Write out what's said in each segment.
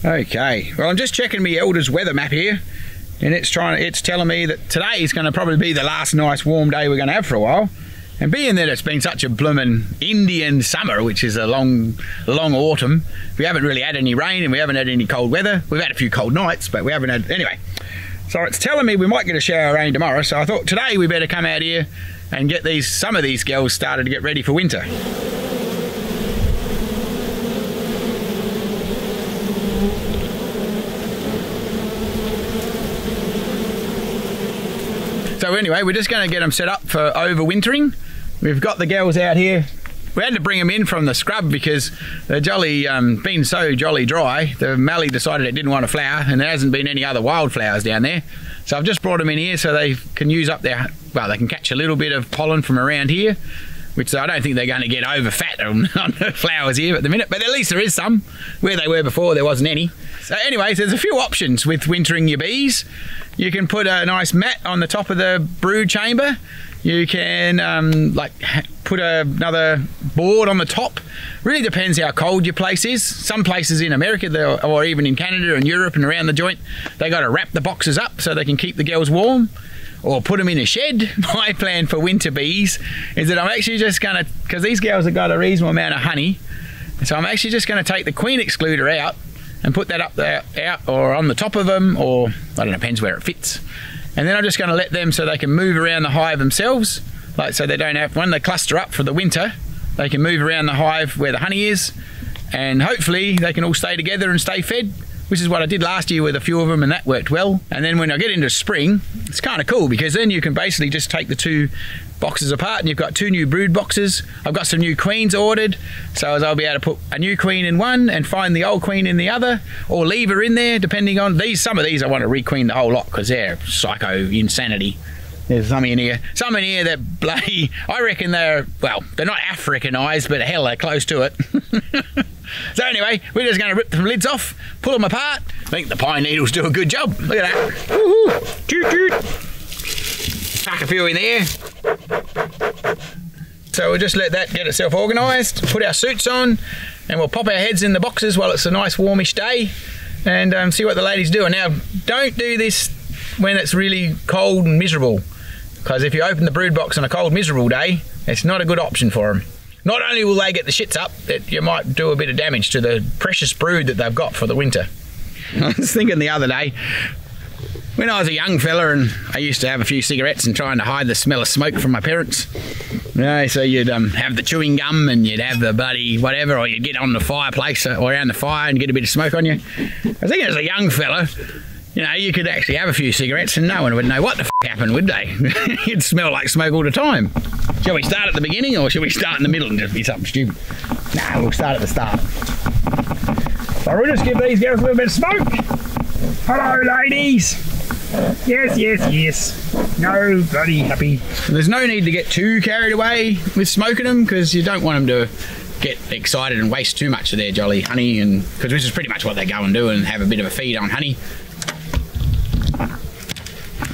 Okay, well I'm just checking my elders weather map here, and it's telling me that today is going to probably be the last nice warm day we're going to have for a while. And being that it's been such a bloomin' Indian summer, which is a long autumn, we haven't really had any rain and we haven't had any cold weather. We've had a few cold nights, but we haven't had, anyway. So it's telling me we might get a shower of rain tomorrow, so I thought today we better come out here and get some of these girls started to get ready for winter. So anyway, we're just going to get them set up for overwintering. We've got the girls out here. We had to bring them in from the scrub because they're been so jolly dry. The mallee decided it didn't want to flower, and there hasn't been any other wildflowers down there. So I've just brought them in here so they can use up their, well, they can catch a little bit of pollen from around here, which I don't think they're going to get over fat on the flowers here at the minute, but at least there is some. Where they were before, there wasn't any. So anyways, there's a few options with wintering your bees. You can put a nice mat on the top of the brood chamber. You can put another board on the top. Really depends how cold your place is. Some places in America, or even in Canada and Europe and around the joint, they got to wrap the boxes up so they can keep the girls warm, or put them in a shed. My plan for winter bees is that I'm actually just going to, because these girls have got a reasonable amount of honey, so I'm actually just going to take the queen excluder out and put that up there, or on the top of them, or I don't know, depends where it fits. And then I'm just going to let them so they can move around the hive themselves, like so they don't have, when they cluster up for the winter, they can move around the hive where the honey is, and hopefully they can all stay together and stay fed, which is what I did last year with a few of them, and that worked well. And then when I get into spring, it's kind of cool because then you can basically just take the two boxes apart and you've got two new brood boxes. I've got some new queens ordered, so as I'll be able to put a new queen in one and find the old queen in the other, or leave her in there depending on these. Some of these I want to requeen the whole lot because they're psycho insanity. There's some in here that bloody, I reckon they're not Africanized, but hell, they're close to it. So anyway, we're just going to rip the lids off, pull them apart. I think the pine needles do a good job. Look at that. Woohoo! Toot toot. Tuck a few in there. So we'll just let that get itself organised, put our suits on, and we'll pop our heads in the boxes while it's a nice warmish day, and see what the ladies do. And now, don't do this when it's really cold and miserable, because if you open the brood box on a cold, miserable day, it's not a good option for them. Not only will they get the shits up, you might do a bit of damage to the precious brood that they've got for the winter. I was thinking the other day, when I was a young fella and I used to have a few cigarettes and trying to hide the smell of smoke from my parents, you know, so you'd have the chewing gum and you'd have the bloody whatever, or you'd get on the fireplace or around the fire and get a bit of smoke on you. I think as a young fella, you know, you could actually have a few cigarettes and no one would know what the f happened, would they? You'd smell like smoke all the time. Shall we start at the beginning or shall we start in the middle and just be something stupid? Nah, we'll start at the start. So we'll just give these girls a little bit of smoke. Hello, ladies. Yes, yes, yes. No bloody happy. There's no need to get too carried away with smoking them, because you don't want them to get excited and waste too much of their jolly honey, and because this is pretty much what they go and do, and have a bit of a feed on honey. I'm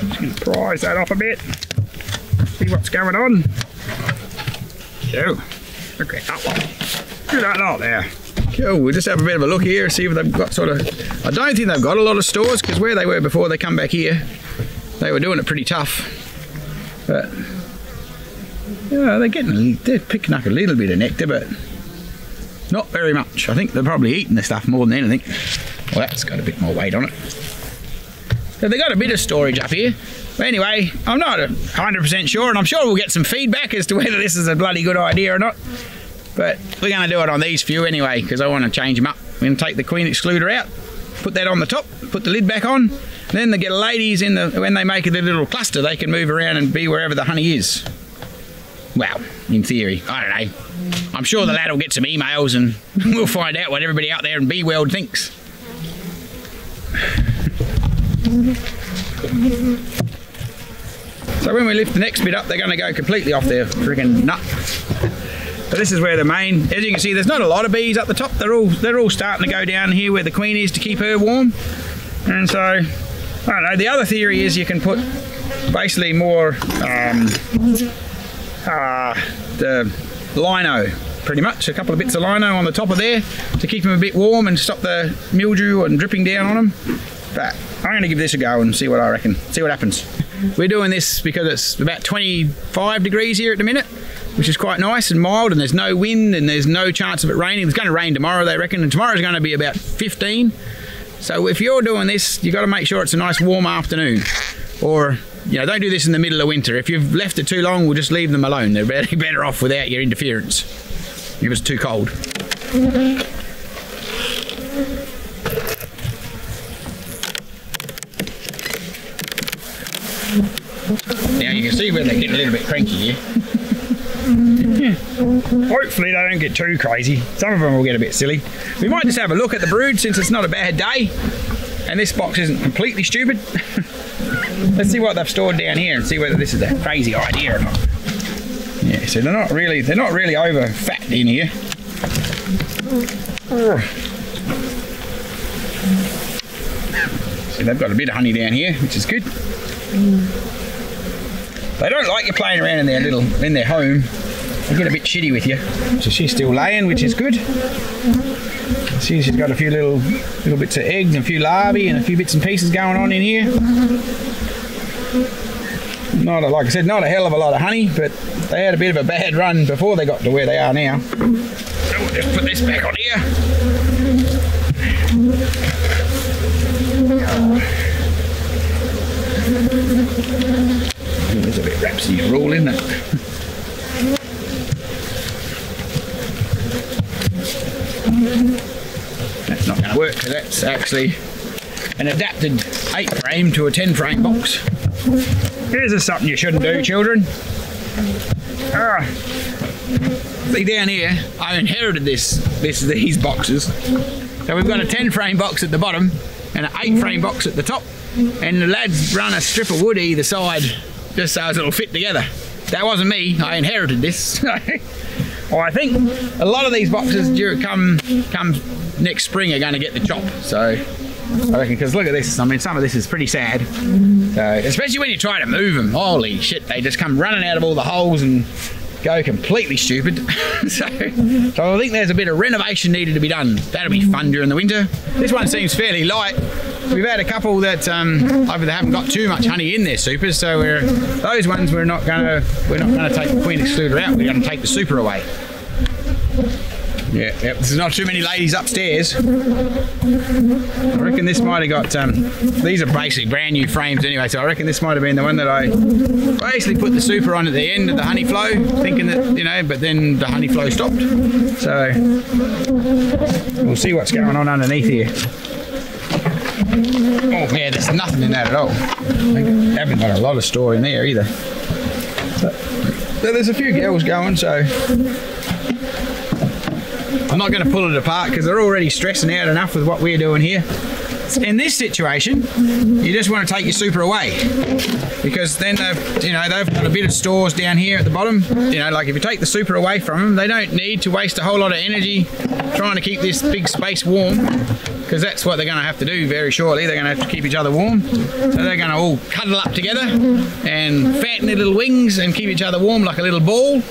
just going to prise that off a bit. See what's going on. So, look at that one. Look at that lot there. Cool, we'll just have a bit of a look here, see if they've got sort of, I don't think they've got a lot of stores, because where they were before they come back here, they were doing it pretty tough. But, yeah, they're picking up a little bit of nectar, but not very much. I think they're probably eating the stuff more than anything. Well, that's got a bit more weight on it. So they've got a bit of storage up here. But anyway, I'm not 100% sure, and I'm sure we'll get some feedback as to whether this is a bloody good idea or not. But we're going to do it on these few anyway, because I want to change them up. We're going to take the queen excluder out, put that on the top, put the lid back on. Then they get ladies in when they make a little cluster, they can move around and be wherever the honey is. Well, in theory, I don't know. I'm sure the lad will get some emails and we'll find out what everybody out there in bee world thinks. So when we lift the next bit up, they're going to go completely off their friggin' nut. So this is where the main, as you can see, there's not a lot of bees up the top. They're all starting to go down here where the queen is to keep her warm. And so, I don't know, the other theory is you can put basically more the lino pretty much. A couple of bits of lino on the top of there to keep them a bit warm and stop the mildew and dripping down on them. But I'm going to give this a go and see what I reckon, see what happens. We're doing this because it's about 25 degrees here at the minute, which is quite nice and mild, and there's no wind and there's no chance of it raining. It's going to rain tomorrow, they reckon, and tomorrow's going to be about 15. So if you're doing this, you've got to make sure it's a nice warm afternoon. Or, you know, don't do this in the middle of winter. If you've left it too long, we'll just leave them alone. They're better off without your interference if it's too cold. Now you can see where they get a little bit cranky here. Hopefully they don't get too crazy. Some of them will get a bit silly. We might just have a look at the brood since it's not a bad day and this box isn't completely stupid. Let's see what they've stored down here and see whether this is a crazy idea or not. Yeah, so they're not really over fat in here. So they've got a bit of honey down here, which is good. They don't like you playing around in their home. They get a bit shitty with you. So she's still laying, which is good. See, she's got a few little bits of eggs and a few larvae and a few bits and pieces going on in here. Like I said, not a hell of a lot of honey, but they had a bit of a bad run before they got to where they are now. So we'll just put this back on here. There's a bit of Rhapsody roll in that. That's not going to work because that's actually an adapted 8-frame to a 10-frame box. This is something you shouldn't do, children. See down here, I inherited these boxes. So we've got a 10-frame box at the bottom and an 8-frame box at the top, and the lads run a strip of wood either side just so it'll fit together. That wasn't me, I inherited this. Well, I think a lot of these boxes come next spring are going to get the chop. So I reckon, because look at this, I mean some of this is pretty sad. So, especially when you try to move them, holy shit, they just come running out of all the holes and go completely stupid. so I think there's a bit of renovation needed to be done. That'll be fun during the winter. This one seems fairly light. We've had a couple that either they haven't got too much honey in their supers, so those ones we're not going to take the queen excluder out. We're going to take the super away. Yeah, yep. There's not too many ladies upstairs. I reckon this might have got, these are basically brand new frames anyway, so I reckon this might have been the one that I basically put the super on at the end of the honey flow, thinking that, you know, but then the honey flow stopped. So we'll see what's going on underneath here. Oh yeah, there's nothing in that at all. They haven't got a lot of store in there either. So there's a few girls going, so I'm not going to pull it apart because they're already stressing out enough with what we're doing here. In this situation, you just want to take your super away, because then they've got a bit of stores down here at the bottom. You know, like if you take the super away from them, they don't need to waste a whole lot of energy trying to keep this big space warm, because that's what they're going to have to do very shortly. They're going to have to keep each other warm. So they're going to all cuddle up together and fatten their little wings and keep each other warm like a little ball.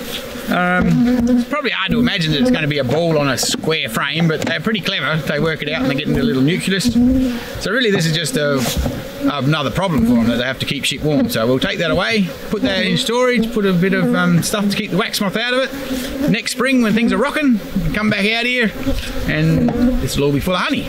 It's probably hard to imagine that it's going to be a ball on a square frame, but they're pretty clever. They work it out and they get into a little nucleus. So really this is just another problem for them, that they have to keep shit warm. So we'll take that away, put that in storage, put a bit of stuff to keep the wax moth out of it. Next spring when things are rocking, come back out here and this will all be full of honey.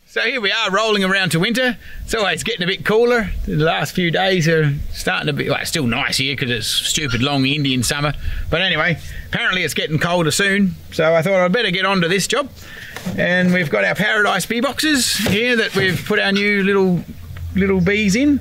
So here we are rolling around to winter. It's always getting a bit cooler. The last few days are starting to be, well, it's still nice here because it's stupid long Indian summer. But anyway, apparently it's getting colder soon. So I thought I'd better get on to this job. And we've got our Paradise bee boxes here that we've put our new little bees in.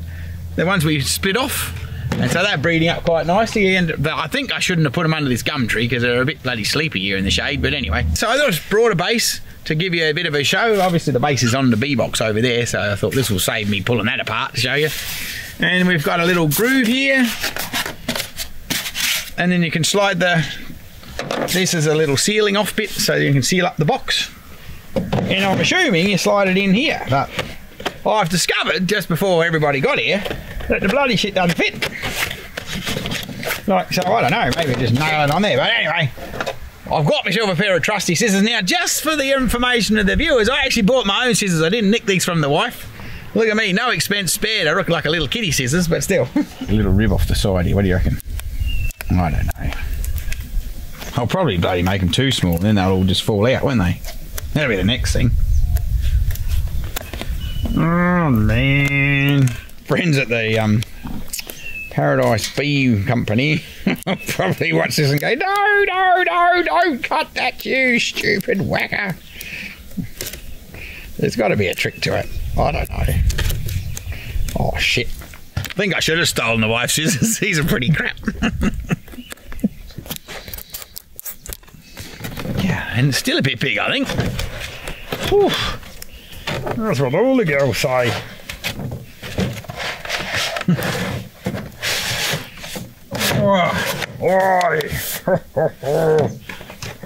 The ones we split off and so they're breeding up quite nicely, and I think I shouldn't have put them under this gum tree because they're a bit bloody sleepy here in the shade, but anyway. So I just brought a base to give you a bit of a show. Obviously the base is on the bee box over there, so I thought this will save me pulling that apart to show you. And we've got a little groove here, and then you can slide this is a little sealing off bit so you can seal up the box. And I'm assuming you slide it in here, but I've discovered just before everybody got here that the bloody shit doesn't fit. Like, so I don't know, maybe just nail it on there, but anyway, I've got myself a pair of trusty scissors. Now, just for the information of the viewers, I actually bought my own scissors. I didn't nick these from the wife. Look at me, no expense spared. I look like a little kitty scissors, but still. A little rib off the side here, what do you reckon? I don't know. I'll probably bloody make them too small, then they'll all just fall out, won't they? That'll be the next thing. Oh man. Friends at the Paradise Bee Company probably watch this and go, no, don't cut that, you stupid whacker. There's got to be a trick to it. I don't know. Oh shit. I think I should have stolen the wife's scissors. These are pretty crap. Yeah, and it's still a bit big, I think. Whew. That's what all the girls say.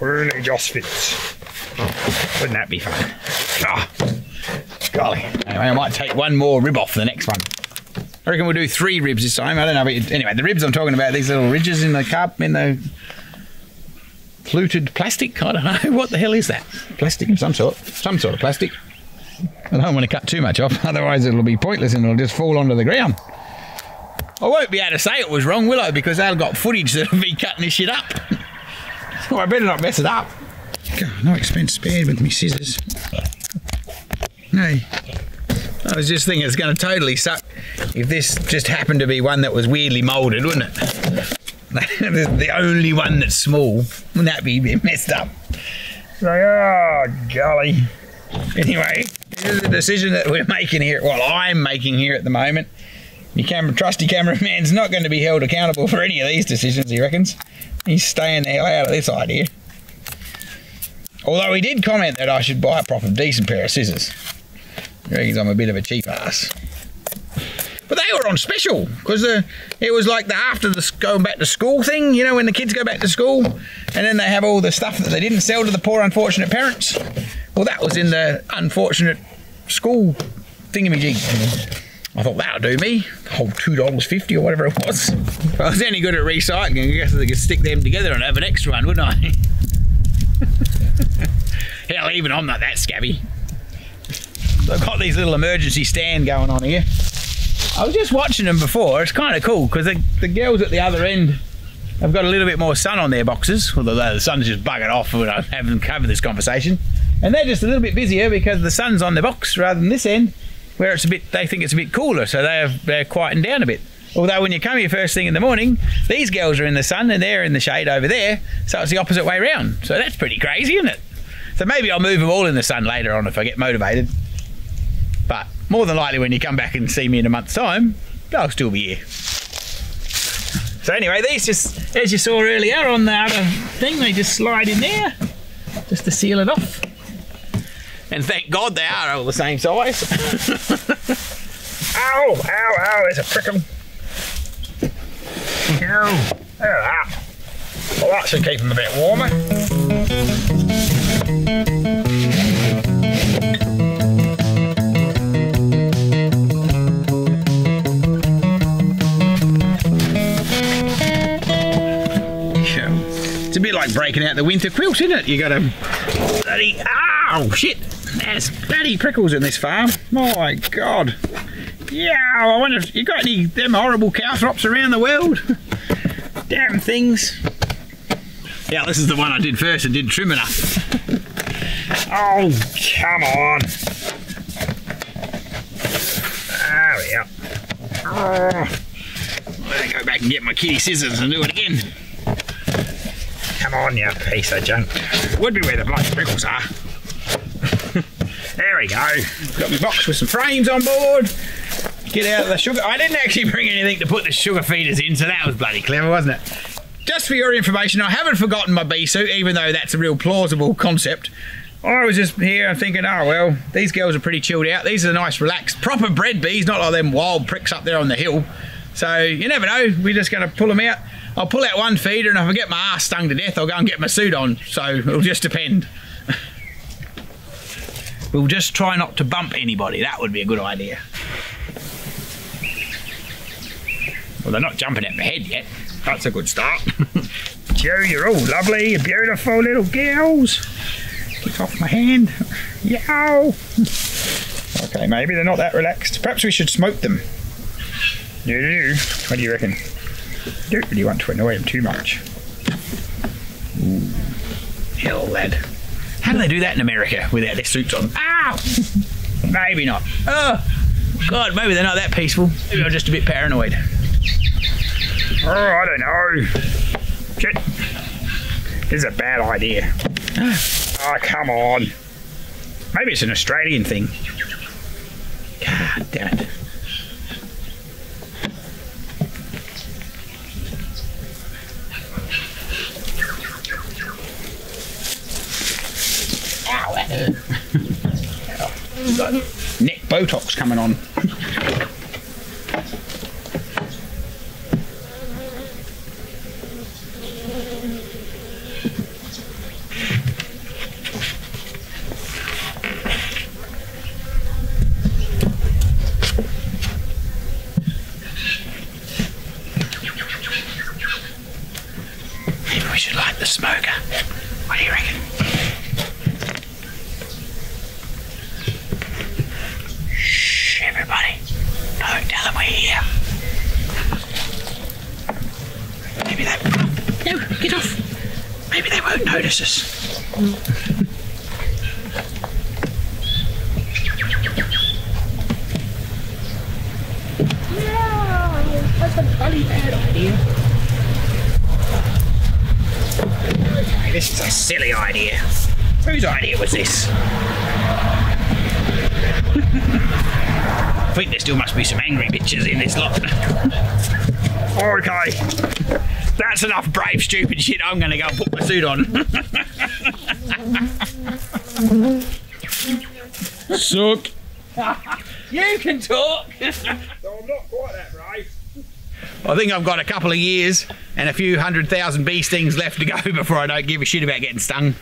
Really just fits. Wouldn't that be fun? Oh, golly. Anyway, I might take one more rib off for the next one. I reckon we'll do 3 ribs this time. I don't know, but anyway, the ribs I'm talking about, these little ridges in the cup, in the fluted plastic. I don't know, what the hell is that? Plastic of some sort of plastic. I don't want to cut too much off, otherwise it'll be pointless and it'll just fall onto the ground. I won't be able to say it was wrong, will I? Because they've got footage that'll be cutting this shit up. So I better not mess it up. God, no expense spared with me scissors. Hey, I was just thinking it's going to totally suck if this just happened to be one that was weirdly moulded, wouldn't it? The only one that's small. Wouldn't that be a bit messed up? Like, oh, golly. Anyway, this is the decision that we're making here. Well, I'm making here at the moment. Your trusty cameraman's not going to be held accountable for any of these decisions, he reckons. He's staying the hell out of this idea. Although he did comment that I should buy a proper decent pair of scissors. He reckons I'm a bit of a cheap ass. But they were on special, because it was like the after the going back to school thing, you know, when the kids go back to school, and then they have all the stuff that they didn't sell to the poor unfortunate parents. Well, that was in the unfortunate school thingamajig. I thought that'll do me. Whole $2.50 or whatever it was. If I was any good at recycling, I guess I could stick them together and have an extra one, wouldn't I? Hell, even I'm not that scabby. I've got these little emergency stand going on here. I was just watching them before. It's kind of cool because the girls at the other end have got a little bit more sun on their boxes, although the sun's just buggered off when I haven't covered this conversation. And they're just a little bit busier because the sun's on the box rather than this end, where it's a bit, they think it's a bit cooler, so they're quieting down a bit. Although when you come here first thing in the morning, these girls are in the sun and they're in the shade over there, so it's the opposite way around. So that's pretty crazy, isn't it? So maybe I'll move them all in the sun later on if I get motivated. But more than likely when you come back and see me in a month's time, they'll still be here. So anyway, these just, as you saw earlier on the other thing, they just slide in there, just to seal it off. And thank God they are all the same size. Ow, ow, ow, there's a prickle. Ow, there that. Well, that should keep them a bit warmer. It's a bit like breaking out the winter quilt, isn't it? You got to bloody, ow, shit. There's bloody prickles in this farm. My God. Yeah, I wonder if you got any them horrible calthrops around the world. Damn things. Yeah, this is the one I did first and didn't trim enough. Oh, come on. There we go. Oh, I'll go back and get my kitty scissors and do it again. Come on, you piece of junk. Would be where the bloody prickles are. There we go. Got my box with some frames on board. Get out of the sugar. I didn't actually bring anything to put the sugar feeders in, so that was bloody clever, wasn't it? Just for your information, I haven't forgotten my bee suit, even though that's a real plausible concept. I was just here thinking, oh well, these girls are pretty chilled out. These are nice, relaxed, proper bred bees, not like them wild pricks up there on the hill. So you never know, we're just going to pull them out. I'll pull out one feeder, and if I get my ass stung to death, I'll go and get my suit on. So it'll just depend. We'll just try not to bump anybody. That would be a good idea. Well, they're not jumping at my head yet. That's a good start. Joe, you're all lovely, beautiful little girls. Get off my hand. Yow. Okay, maybe they're not that relaxed. Perhaps we should smoke them. What do you reckon? You don't really want to annoy them too much. Ooh. Hell, lad. How do they do that in America without their suits on? Ow! Maybe not. Oh, God, maybe they're not that peaceful. Maybe I'm just a bit paranoid. Oh, I don't know. Shit. This is a bad idea. Oh, come on. Maybe it's an Australian thing. God damn it. Ow, that hurt. We've got neck Botox coming on. Maybe we should light the smoker. What do you reckon? Shh, everybody. Don't tell them we're here. Maybe they... No, get off. Maybe they won't notice us. No, that's a bloody bad idea. Okay, this is a silly idea. Whose idea was this? I think there still must be some angry bitches in this lot. Okay, that's enough brave stupid shit. I'm going to go and put my suit on. Suck. You can talk. So I'm not quite that brave. I think I've got a couple of years and a few 100,000 bee stings left to go before I don't give a shit about getting stung.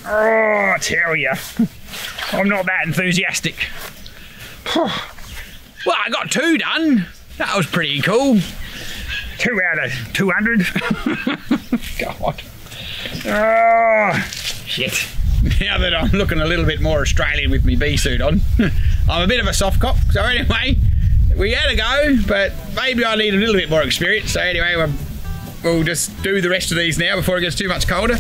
Oh, I tell you, I'm not that enthusiastic. Well, I got 2 done. That was pretty cool. 2 out of 200. God. Oh, shit. Now that I'm looking a little bit more Australian with my bee suit on, I'm a bit of a soft cop. So anyway, we had a go, but maybe I need a little bit more experience. So anyway, we'll just do the rest of these now before it gets too much colder.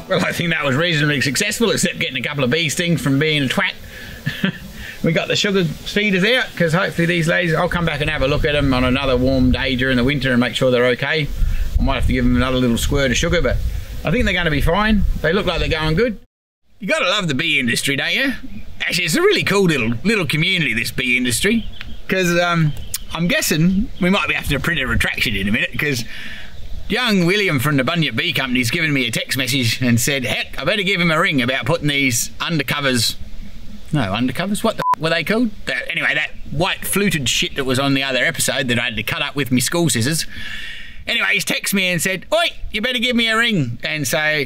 Well, I think that was reasonably successful, except getting a couple of bee stings from being a twat. We got the sugar feeders out, because hopefully these ladies, I'll come back and have a look at them on another warm day during the winter and make sure they're okay. I might have to give them another little squirt of sugar, but I think they're going to be fine. They look like they're going good. You got to love the bee industry, don't you? Actually, it's a really cool little community, this bee industry, because I'm guessing we might be having to print a retraction in a minute, because young William from the Bunyip Bee Company's given me a text message and said, heck, I better give him a ring about putting these undercovers. No, undercovers? What the f were they called? Anyway, that white fluted shit that was on the other episode that I had to cut up with my school scissors. Anyway, he's texted me and said, oi, you better give me a ring. And so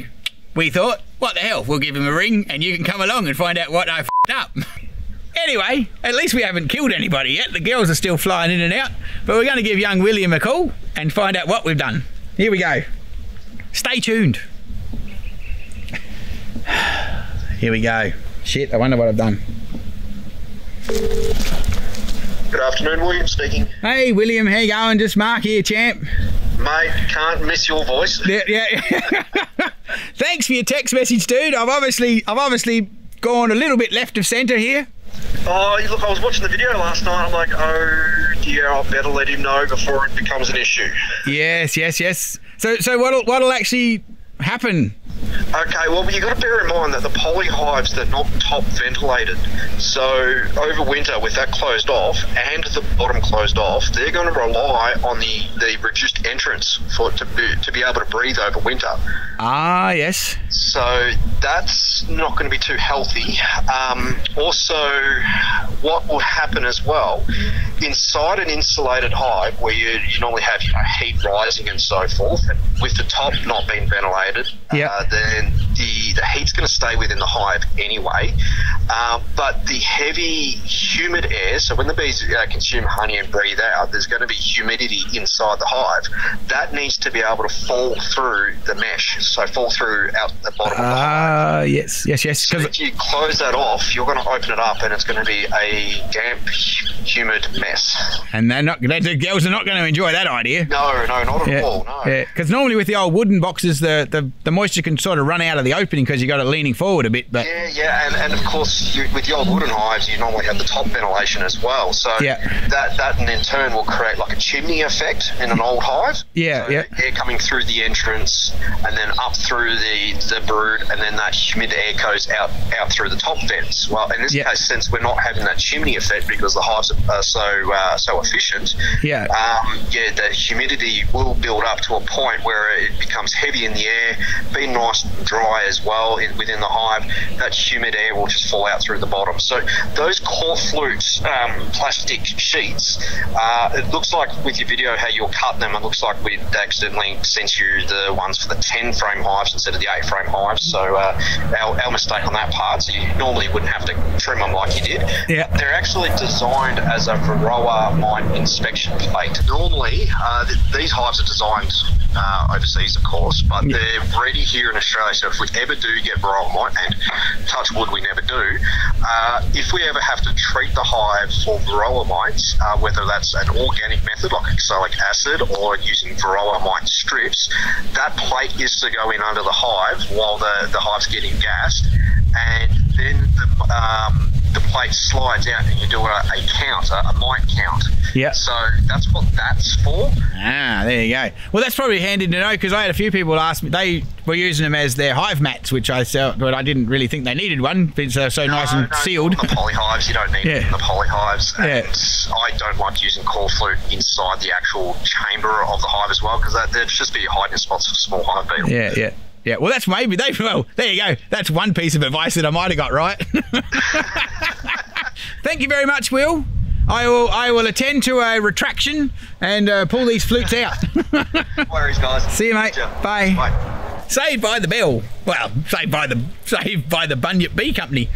we thought, what the hell, we'll give him a ring and you can come along and find out what I f***ed up. Anyway, at least we haven't killed anybody yet. The girls are still flying in and out. But we're going to give young William a call and find out what we've done. Here we go. Stay tuned. Here we go. Shit, I wonder what I've done. Good afternoon, William speaking. Hey William, how you going? Just Mark here, champ. Mate, can't miss your voice. Yeah. Thanks for your text message, dude. I've obviously gone a little bit left of centre here. Oh, look, I was watching the video last night. I'm like, oh dear, I better let him know before it becomes an issue. Yes. So what'll actually happen? Okay, well, you've got to bear in mind that the poly hives, they're not top ventilated. So over winter, with that closed off and the bottom closed off, they're going to rely on the reduced entrance for it to be able to breathe over winter. Ah, yes. So that's not going to be too healthy. Also, what will happen as well, inside an insulated hive where you normally have heat rising and so forth, and with the top not being ventilated, then the heat's going to stay within the hive anyway. But the heavy humid air, so when the bees consume honey and breathe out, there's going to be humidity inside the hive. That needs to be able to fall through the mesh, so fall through out the bottom of the hive. Yes. So if you close that off, you're going to open it up and it's going to be a damp, humid mess. And the girls are not going to enjoy that idea. No, not at all, no. Yeah, because normally with the old wooden boxes, the moisture can sort of run out of the opening because you got it leaning forward a bit. But and of course with the old wooden hives, you normally have the top ventilation as well. So that in turn will create like a chimney effect in an old hive. Air coming through the entrance and then up through the brood, and then that humid air goes out through the top vents. Well, in this case, since we're not having that chimney effect because the hives are so efficient, the humidity will build up to a point where it becomes heavy in the air, being nice and dry as well within the hive. That humid air will just fall out through the bottom. So those core flutes, plastic sheets, it looks like with your video how you'll cut them, it looks like we accidentally sent you the ones for the 10 frame hives instead of the 8 frame hives. So our mistake on that part. So you normally wouldn't have to trim them like you did. Yeah. They're actually designed as a Varroa Mite inspection plate. Normally, these hives are designed overseas, of course, but they're ready here in Australia. So if we ever do get Varroa Mite, and touch wood we never do, if we ever have to treat the hive for Varroa Mites, whether that's an organic method like oxalic acid or using Varroa Mite strips, that plate is to go in under the hive while the hive's getting gassed, and then the plate slides out and you do a count, a mite count. Yeah. So that's what that's for. Ah, there you go. Well, that's probably handy to know, because I had a few people ask me, they were using them as their hive mats, which I felt, but I didn't really think they needed one. It's so nice and sealed. On the poly hives, you don't need it in the poly hives. And I don't like using core flute inside the actual chamber of the hive as well, because there'd just be hiding spots for small hive beetle. Yeah, well, that's maybe there you go. That's one piece of advice that I might have got right. Thank you very much, Will. I will attend to a retraction and pull these flutes out. No worries, guys. See you, mate. Bye. Saved by the bell. Well, saved by the Bunyip Bee Company.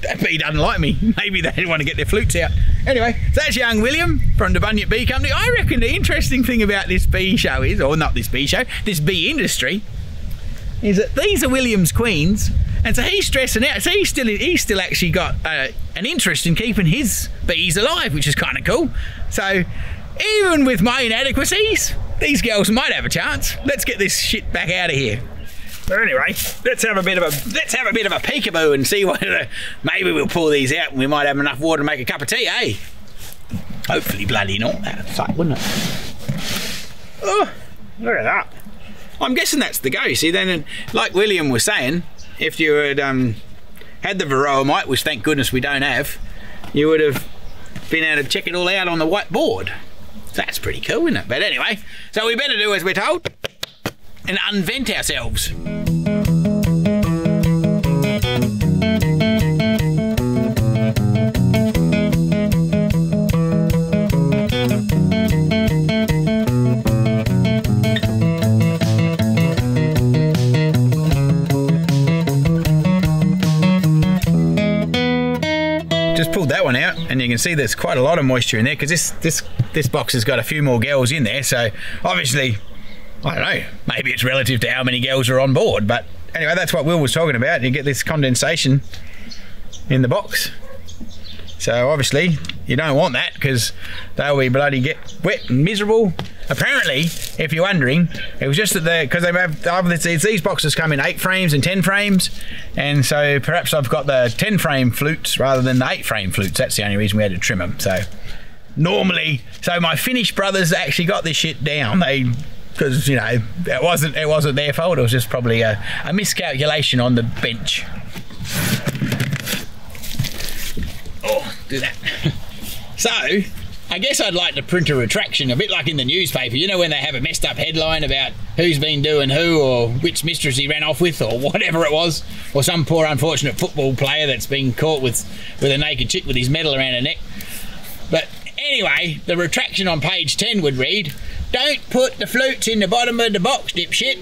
That bee doesn't like me. Maybe they want to get their flutes out. Anyway, so that's young William from the Bunyip Bee Company. I reckon the interesting thing about this bee show is, or not this bee show, this bee industry, is that these are William's queens, and so he's stressing out. So he's still actually got an interest in keeping his bees alive, which is kind of cool. So even with my inadequacies, these girls might have a chance. Let's get this shit back out of here. But anyway, let's have a bit of a peekaboo and see whether maybe we'll pull these out and we might have enough water to make a cup of tea, eh? Hopefully bloody not. That'd suck, wouldn't it? Oh, look at that. I'm guessing that's the go. See, then, like William was saying, if you had had the Varroa Mite, which thank goodness we don't have, you would have been able to check it all out on the whiteboard. That's pretty cool, isn't it? But anyway, so we better do as we're told and unvent ourselves. Just pulled that one out, and you can see there's quite a lot of moisture in there, because this box has got a few more girls in there. So obviously, I don't know, maybe it's relative to how many girls are on board, but anyway, that's what Will was talking about. You get this condensation in the box, so obviously You don't want that because they'll be bloody get wet and miserable. Apparently, if you're wondering, it was just that because they have these boxes come in 8 frames and 10 frames, and so perhaps I've got the 10 frame flutes rather than the 8 frame flutes. That's the only reason we had to trim them. So normally, my Finnish brothers actually got this shit down. Because you know it wasn't their fault. It was just probably a miscalculation on the bench. Oh, do that. So, I guess I'd like to print a retraction, a bit like in the newspaper, you know, when they have a messed up headline about who's been doing who, or which mistress he ran off with, or whatever it was, or some poor unfortunate football player that's been caught with a naked chick with his medal around her neck. But anyway, the retraction on page 10 would read, "Don't put the flutes in the bottom of the box, dipshit."